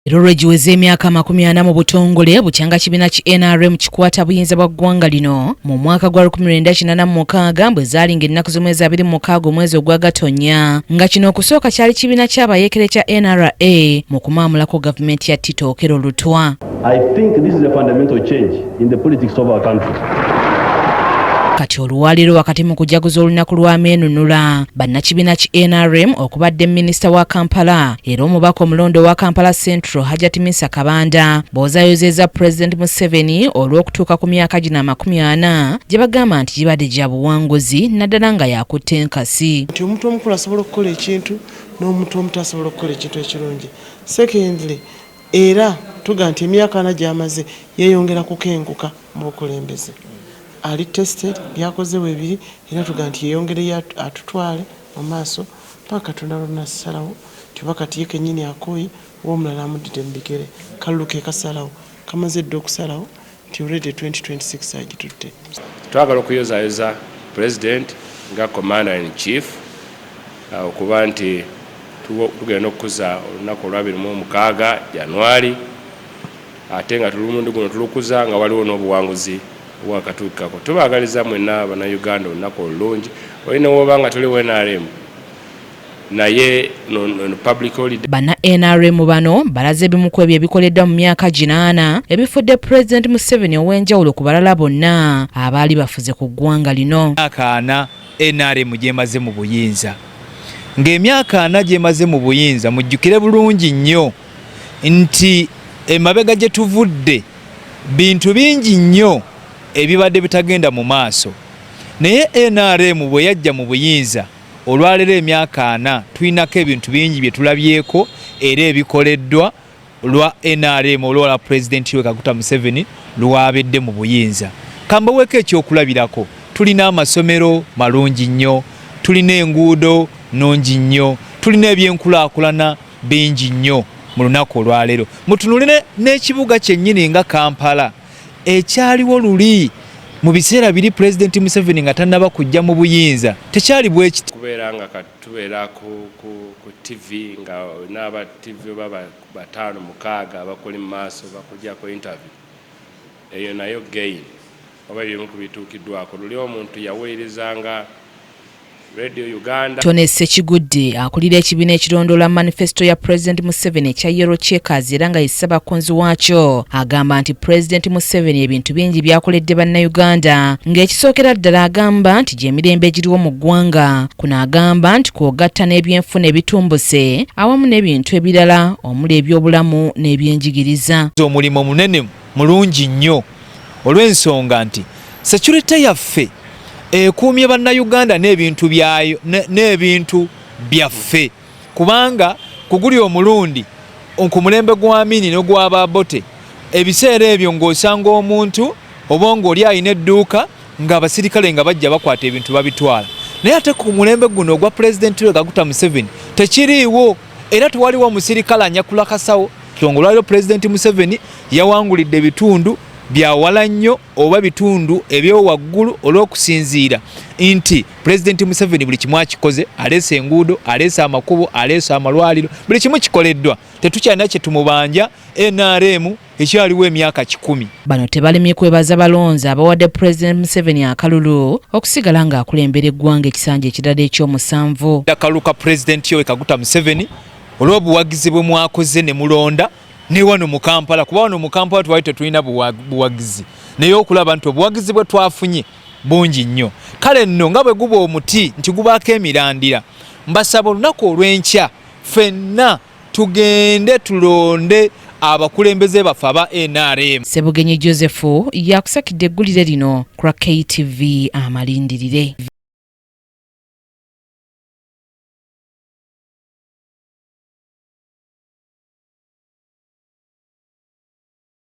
Erolwe giweze emyaka 40 mu butongole bukyanga kibiina ki NRM kikwata buyinza bwa ggwanga lino mu mwaka gwa 1986 bwe zaalinga ennaku z'omwezi 26 omwezi ogwa Gatonnya nga kino okusooka kyali kibiina ky'abayeekere kya NRA mu kumaamulako gavumenti ya Tito Okello Lutwa. I think this is a fundamental change in the politics of our country. Kati olwaliro wakati mu kujaguza olunaku lwa meenunula bannakibiina ki NRM okubadde minisita wa Kampala era omubaka omulondo wa Kampala Central Hajjati Misa Kabanda bw'ozaayozeza President Museveni olw'okutuuka ku myaka gino 40 gye bagamba nti gibadde gya buwanguzi naddala nga yakutte enkasi. Nti omuntu omukulu asobola okukola ekintu n'omuntu omuto asobola okukola ekintu ekirungi. Secondly, era tuga nti emyaka 40 gy'amaze yeeyongera kukenguka mu bukulembeze. Ali tested byakoze webiri era tuga nti yeeyongere atutwale mu maaso paka Katonda lunasalawo tubakati yeke nyini akoyi w'omulala amudde mu bigere kaluluke kasalawo kamaze dde okusalawo nti already 2026 agitutte. Twagala okuyozaayoza president nga commander in chief okuba nti tugenda okukuza olunaku olwa 26 January ate nga tulumundu guno tulukuza nga waliwo n'obuwanguzi wakatuukako. Tubaagaliza mwenna bannayuganda olunaku olulungi olina wobanga tuliwo NRM naye no public holiday. Banna NRM bano balaze ebimu ku ebyo ebikoleddwa mu myaka 8 ebifudde President Museveni ow'enjawulo ku balala bonna abaali bafuze ku ggwanga lino. Emyaka 4 NRM gy'emaze mu buyinza, ng'emyaka 4 gy'emaze mu buyinza mujjukire bulungi nnyo nti emabega gye tuvudde bintu bingi nnyo ebibadde bitagenda mu maaso, naye NRM bwe yajja mu buyinza olwalero emyaka 4 tulinako ebintu bingi bye tulabyeko era ebikoleddwa lwa NRM olwa President Kaguta Museveni lwabedde mu buyinza. Kambaweko ekyokulabirako, tulina amasomero malungi nnyo, tulina enguudo nnungi nnyo, tulina ebyenkulaakulana bingi nnyo mu lunaku olwalero. Mutunulire n'ekibuga kyennyini nga Kampala ekyaliwo luli mu biseera biri President Museveni nga tannaba kujja mu buyinza tekyali bwe kiti. Kubeera nga katubeera ku TV nga n'aba TV baba 5-6 abakuli mu maaso bakujjako interview eyo nayo gain oba ebimu ku bituukiddwako. Luli omuntu yaweerezanga Radio Uganda. Tonese Kigudde akulira ekibiina ekirondoola manifesto ya President Museveni ekya Yellow Checkers era nga yesaba konzi waakyo agamba nti President Museveni ebintu bingi byakoledde bannayuganda ng'ekisookera ddala agamba nti gy'emirembe egiriwo mu ggwanga kuno agamba nti kwogatta n'ebyenfuna ebitumbuse awamu n'ebintu ebirala omuli ebyobulamu n'ebyenjigiriza. Omulimu munene mulungi nnyo olw'ensonga nti security yaffe ekuumye bannayuganda n'ebintu byayo n'ebintu byaffe kubanga kuguli omulundi ku mulembe gwa Amini n'ogwa Bote ebiseera ebyo ng'osanga omuntu oba ng'oli alina edduuka ng'abasirikale nga bajja bakwata ebintu babitwala, naye ate ku mulembe guno ogwa President Kaguta Museveni tekiriiwo era tewaliwo omusirikale anyakula kasawo. Olwaliro President Museveni yawangulidde ebitundu byawala nnyo oba bitundu ebyowaggulu olw'okusinziira nti President Museveni buli kimu akikoze, aleese enguudo, aleese amakubo, aleese amalwaliro, buli kimu kikoleddwa. Tetukyalina kye tumubanja NRM ekyaliwo emyaka 10. Bano tebalemye kwebaza balonzi abawadde President Museveni akalulu okusigala ng'akulembera eggwanga ekisanja ekirala eky'omusanvu. Akaluka President Kaguta Museveni olw'obuwagizi bwe mwakoze ne mulonda ne wano mu Kampala, kuba wano mu Kampala twali tetulina buwagizi naye okulaba nti obuwagizi bwe twafunye bungi nnyo. Kale nno nga bwe guba omuti nti gubaako emirandira, mbasaba olunaku olw'enkya ffenna tugende tulonde abakulembeze baffe aba NRM. Sebugenyi Joseph yakusakidde eggulire lino ku KTV Amalindirire.